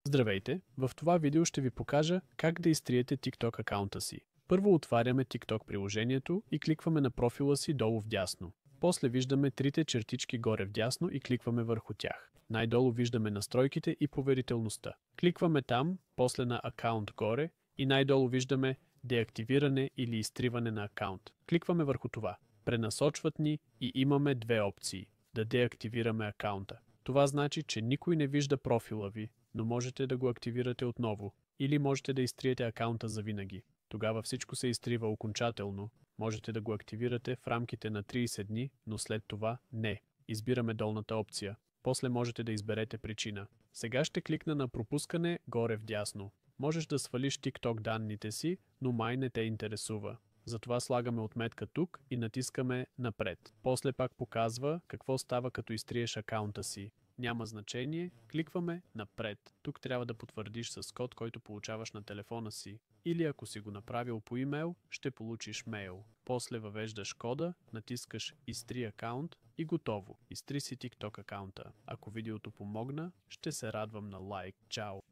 Здравейте! В това видео ще ви покажа как да изтриете TikTok акаунта си. Първо отваряме TikTok приложението и кликваме на профила си долу вдясно. После виждаме трите чертички горе вдясно и кликваме върху тях. Най-долу виждаме настройките и поверителността. Кликваме там, после на акаунт горе и най-долу виждаме деактивиране или изтриване на акаунт. Кликваме върху това. Пренасочват ни и имаме две опции. Да деактивираме акаунта. Това значи, че никой не вижда профила ви, но можете да го активирате отново. Или можете да изтриете акаунта завинаги. Тогава всичко се изтрива окончателно. Можете да го активирате в рамките на 30 дни, но след това не. Избираме долната опция. После можете да изберете причина. Сега ще кликна на пропускане горе вдясно. Можеш да свалиш TikTok данните си, но май не те интересува. Затова слагаме отметка тук и натискаме напред. После пак показва какво става като изтриеш акаунта си. Няма значение, кликваме напред. Тук трябва да потвърдиш с код, който получаваш на телефона си. Или ако си го направил по имейл, ще получиш мейл. После въвеждаш кода, натискаш изтри акаунт и готово. Изтри си TikTok акаунта. Ако видеото помогна, ще се радвам на лайк. Чао!